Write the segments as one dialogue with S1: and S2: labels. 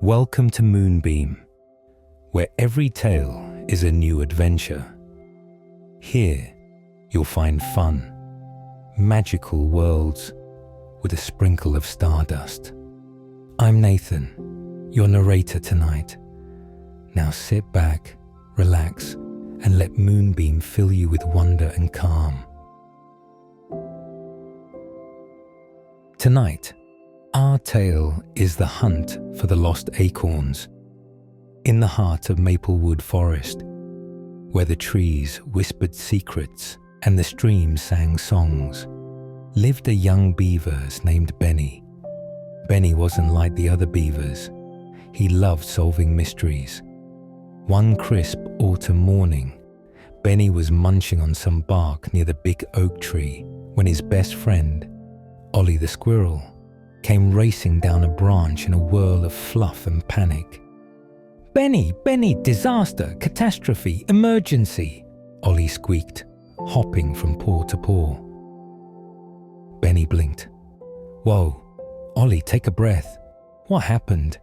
S1: Welcome to Moonbeam, where every tale is a new adventure. Here, you'll find fun, magical worlds with a sprinkle of stardust. I'm Nathan, your narrator tonight. Now sit back, relax, and let Moonbeam fill you with wonder and calm. Tonight, our tale is the hunt for the lost acorns. In the heart of Maplewood Forest, where the trees whispered secrets and the streams sang songs, lived a young beaver named Benny. Benny wasn't like the other beavers. He loved solving mysteries. One crisp autumn morning, Benny was munching on some bark near the big oak tree when his best friend, Ollie the squirrel, came racing down a branch in a whirl of fluff and panic. "Benny, Benny, disaster, catastrophe, emergency," Ollie squeaked, hopping from paw to paw. Benny blinked. "Whoa, Ollie, take a breath. What happened?"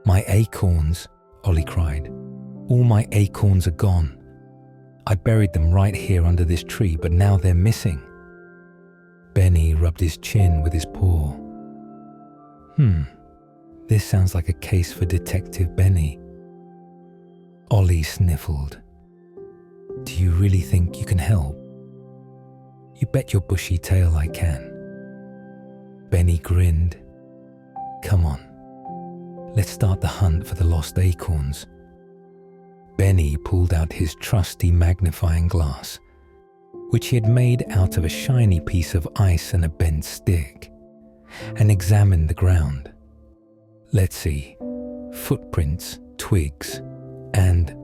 S1: "My acorns," Ollie cried. "All my acorns are gone. I buried them right here under this tree, but now they're missing." Benny rubbed his chin with his paw. This sounds like a case for Detective Benny. Ollie sniffled. "Do you really think you can help?" "You bet your bushy tail I can." Benny grinned. "Come on, let's start the hunt for the lost acorns." Benny pulled out his trusty magnifying glass, which he had made out of a shiny piece of ice and a bent stick, and examined the ground. Let's see, footprints, twigs, and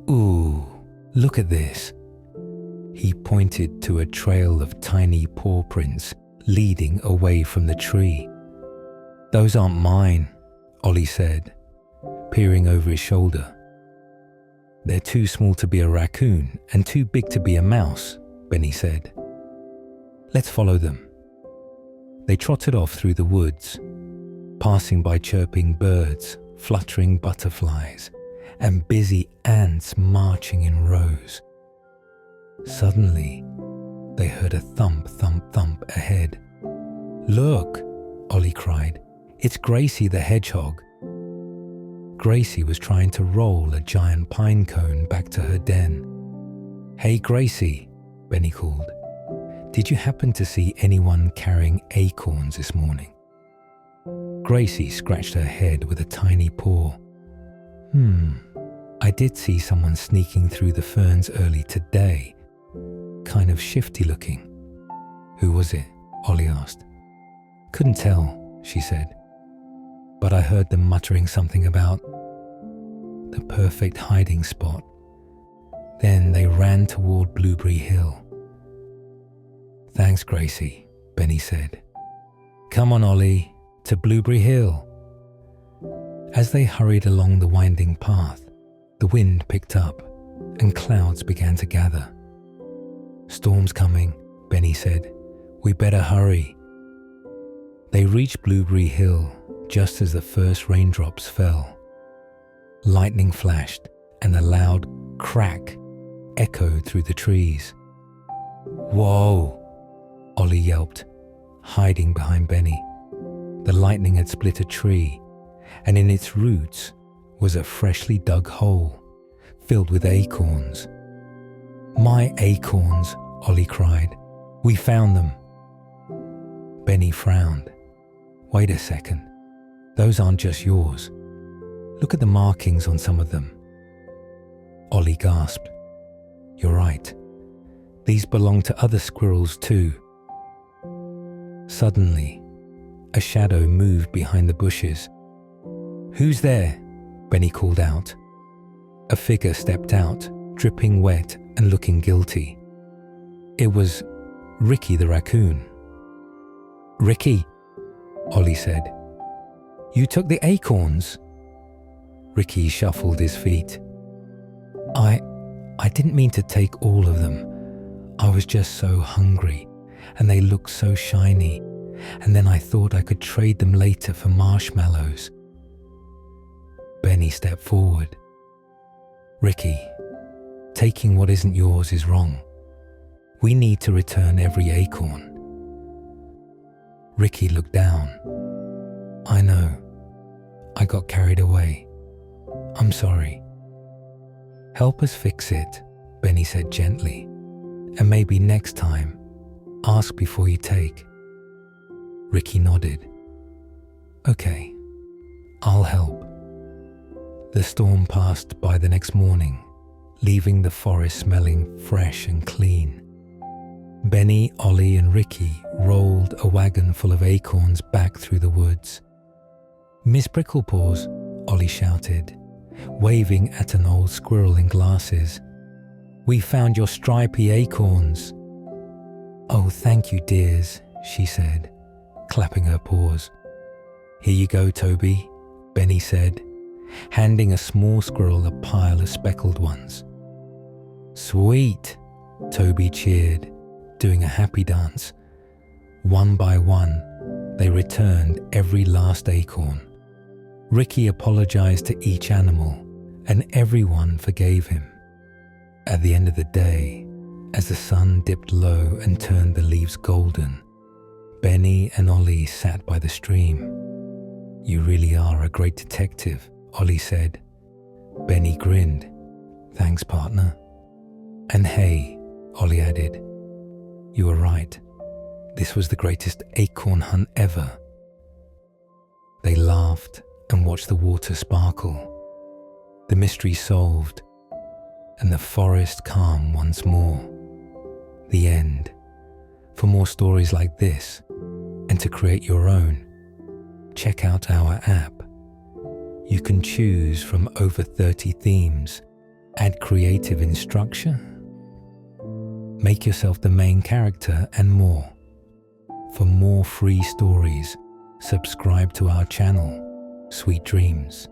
S1: ooh, look at this. He pointed to a trail of tiny paw prints leading away from the tree. "Those aren't mine," Ollie said, peering over his shoulder. "They're too small to be a raccoon and too big to be a mouse," Benny said. "Let's follow them." They trotted off through the woods, passing by chirping birds, fluttering butterflies, and busy ants marching in rows. Suddenly, they heard a thump, thump, thump ahead. "Look," Ollie cried. "It's Gracie the hedgehog." Gracie was trying to roll a giant pine cone back to her den. "Hey Gracie," Benny called. "Did you happen to see anyone carrying acorns this morning?" Gracie scratched her head with a tiny paw. I did see someone sneaking through the ferns early today. Kind of shifty looking." "Who was it?" Ollie asked. "Couldn't tell," she said. "But I heard them muttering something about the perfect hiding spot. Then they ran toward Blueberry Hill." "Thanks, Gracie," Benny said. "Come on, Ollie, to Blueberry Hill." As they hurried along the winding path, the wind picked up and clouds began to gather. "Storm's coming," Benny said. "We better hurry." They reached Blueberry Hill just as the first raindrops fell. Lightning flashed and a loud crack echoed through the trees. "Whoa!" Ollie yelped, hiding behind Benny. The lightning had split a tree, and in its roots was a freshly dug hole filled with acorns. "My acorns," Ollie cried. "We found them." Benny frowned. "Wait a second. Those aren't just yours. Look at the markings on some of them." Ollie gasped. "You're right. These belong to other squirrels too." Suddenly, a shadow moved behind the bushes. "Who's there?" Benny called out. A figure stepped out, dripping wet and looking guilty. It was Ricky the raccoon. "Ricky," Ollie said. "You took the acorns?" Ricky shuffled his feet. I didn't mean to take all of them. I was just so hungry, and they looked so shiny, and then I thought I could trade them later for marshmallows." Benny stepped forward. Ricky, taking what isn't yours is wrong. We need to return every acorn. Ricky looked down. I know. I got carried away. I'm sorry. Help us fix it, Benny said gently. And maybe next time, ask before you take. Ricky nodded. Okay, I'll help. The storm passed by the next morning, leaving the forest smelling fresh and clean. Benny, Ollie and Ricky rolled a wagon full of acorns back through the woods. Miss Pricklepaws, Ollie shouted, waving at an old squirrel in glasses. We found your stripy acorns. Oh, thank you, dears, she said, clapping her paws. Here you go, Toby, Benny said, handing a small squirrel a pile of speckled ones. Sweet, Toby cheered, doing a happy dance. One by one, they returned every last acorn. Ricky apologized to each animal, and everyone forgave him. At the end of the day, as the sun dipped low and turned the leaves golden, Benny and Ollie sat by the stream. You really are a great detective, Ollie said. Benny grinned. Thanks, partner. And hey, Ollie added, you were right. This was the greatest acorn hunt ever. They laughed and watched the water sparkle. The mystery solved, and the forest calm once more. The end. For more stories like this, and to create your own, check out our app. You can choose from over 30 themes, add creative instruction, make yourself the main character, and more. For more free stories, subscribe to our channel. Sweet dreams.